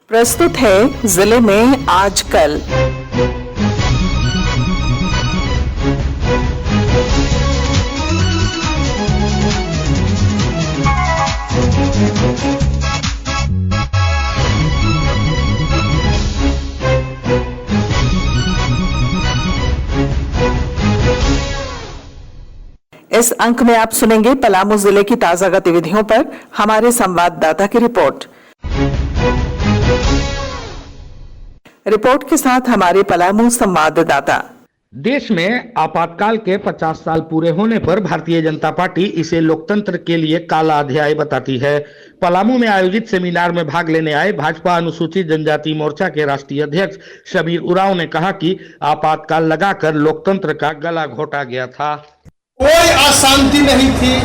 प्रस्तुत है जिले में आजकल। इस अंक में आप सुनेंगे पलामू जिले की ताजा गतिविधियों पर हमारे संवाददाता की रिपोर्ट। रिपोर्ट के साथ हमारे पलामू संवाददाता। देश में आपातकाल के 50 साल पूरे होने पर भारतीय जनता पार्टी इसे लोकतंत्र के लिए काला अध्याय बताती है। पलामू में आयोजित सेमिनार में भाग लेने आए भाजपा अनुसूचित जनजाति मोर्चा के राष्ट्रीय अध्यक्ष शबीर उरांव ने कहा कि आपातकाल लगाकर लोकतंत्र का गला घोटा गया था। कोई अशांति नहीं थी,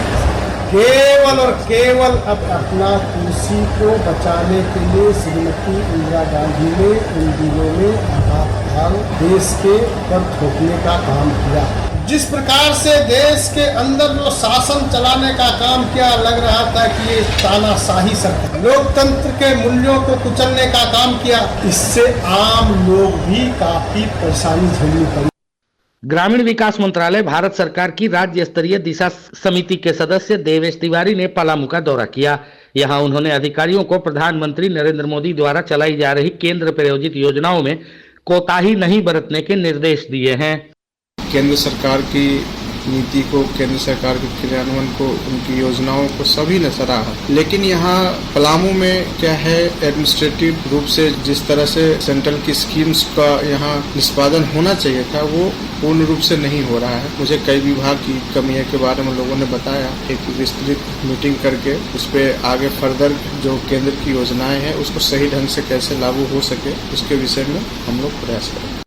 केवल और केवल अब अपना कुर्सी को बचाने के लिए श्रीमती इंदिरा गांधी ने इन दिनों में आपातकाल देश के पर थोपने का काम किया। जिस प्रकार से देश के अंदर जो शासन चलाने का काम किया, लग रहा था कि ये तानाशाही सरकार लोकतंत्र के मूल्यों को कुचलने का काम किया। इससे आम लोग भी काफी परेशानी झेलनी पड़ी। ग्रामीण विकास मंत्रालय भारत सरकार की राज्य स्तरीय दिशा समिति के सदस्य देवेश तिवारी ने पलामू का दौरा किया। यहां उन्होंने अधिकारियों को प्रधानमंत्री नरेंद्र मोदी द्वारा चलाई जा रही केंद्र प्रायोजित योजनाओं में कोताही नहीं बरतने के निर्देश दिए हैं। केंद्र सरकार की नीति को, केंद्र सरकार के क्रियान्वयन को, उनकी योजनाओं को सभी ने सराहा। लेकिन यहाँ पलामू में क्या है, एडमिनिस्ट्रेटिव रूप से जिस तरह से सेंट्रल की स्कीम्स का यहाँ निष्पादन होना चाहिए था, वो पूर्ण रूप से नहीं हो रहा है। मुझे कई विभाग की कमियों के बारे में लोगों ने बताया। एक विस्तृत मीटिंग करके उस पर आगे फर्दर जो केंद्र की योजनाएं हैं उसको सही ढंग से कैसे लागू हो सके, उसके विषय में हम लोग प्रयास करेंगे।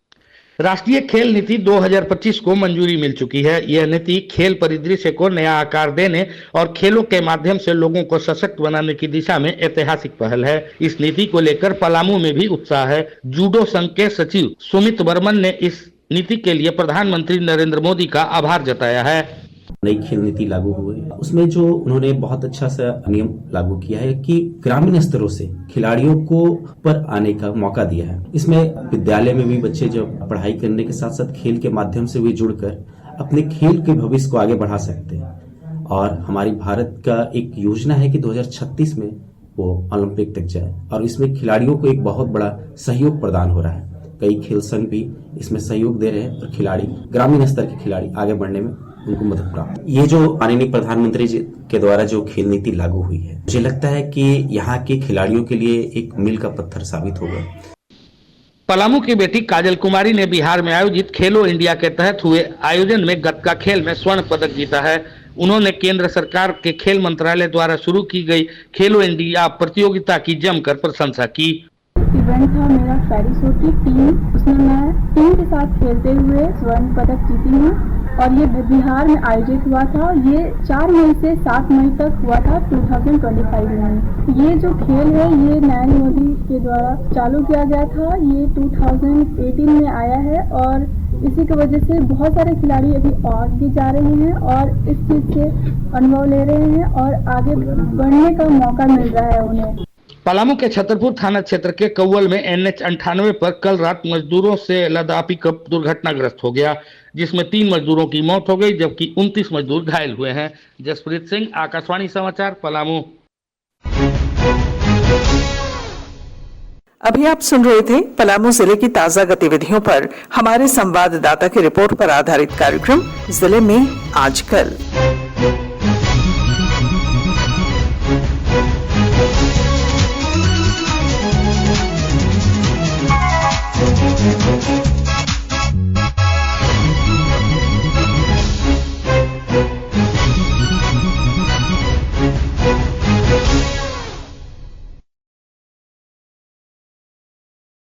राष्ट्रीय खेल नीति 2025 को मंजूरी मिल चुकी है। यह नीति खेल परिदृश्य को नया आकार देने और खेलों के माध्यम से लोगों को सशक्त बनाने की दिशा में ऐतिहासिक पहल है। इस नीति को लेकर पलामू में भी उत्साह है। जूडो संघ के सचिव सुमित बर्मन ने इस नीति के लिए प्रधानमंत्री नरेंद्र मोदी का आभार जताया है। नई खेल नीति लागू हुई, उसमें जो उन्होंने बहुत अच्छा सा नियम लागू किया है कि ग्रामीण स्तरों से खिलाड़ियों को पर आने का मौका दिया है। इसमें विद्यालय में भी बच्चे जो पढ़ाई करने के साथ साथ खेल के माध्यम से भी जुड़कर अपने खेल के भविष्य को आगे बढ़ा सकते हैं। और हमारी भारत का एक योजना है कि 2036 में वो ओलंपिक तक जाए, और इसमें खिलाड़ियों को एक बहुत बड़ा सहयोग प्रदान हो रहा है। कई खेल संघ भी इसमें सहयोग दे रहे हैं और खिलाड़ी, ग्रामीण स्तर के खिलाड़ी आगे बढ़ने में उनको मदद प्राप्त। ये जो माननीय प्रधानमंत्री जी के द्वारा जो खेल नीति लागू हुई है, मुझे लगता है कि यहाँ के खिलाड़ियों के लिए एक मील का पत्थर साबित होगा। पलामू की बेटी काजल कुमारी ने बिहार में आयोजित खेलो इंडिया के तहत हुए आयोजन में गतका खेल में स्वर्ण पदक जीता है। उन्होंने केंद्र सरकार के खेल मंत्रालय द्वारा शुरू की गई खेलो इंडिया प्रतियोगिता की जमकर प्रशंसा की। इवेंट था मेरा पैरिसोटी टीम, उसमें मैं टीम के साथ खेलते हुए स्वर्ण पदक जीती हूँ और ये बिहार में आयोजित हुआ था। ये 4 मई से 7 मई तक हुआ था 2025 में। ये जो खेल है ये नरेंद्र मोदी के द्वारा चालू किया गया था। ये 2018 में आया है और इसी की वजह से बहुत सारे खिलाड़ी अभी आगे जा रहे हैं और इस चीज से अनुभव ले रहे हैं और आगे बढ़ने का मौका मिल रहा है उन्हें। पलामू के छतरपुर थाना क्षेत्र के कौवल में NH 98 पर कल रात मजदूरों से लदा पिकअप दुर्घटनाग्रस्त हो गया, जिसमें 3 मजदूरों की मौत हो गई जबकि 29 मजदूर घायल हुए हैं। जसप्रीत सिंह, आकाशवाणी समाचार, पलामू। अभी आप सुन रहे थे पलामू जिले की ताजा गतिविधियों पर हमारे संवाददाता की रिपोर्ट पर आधारित कार्यक्रम जिले में आजकल।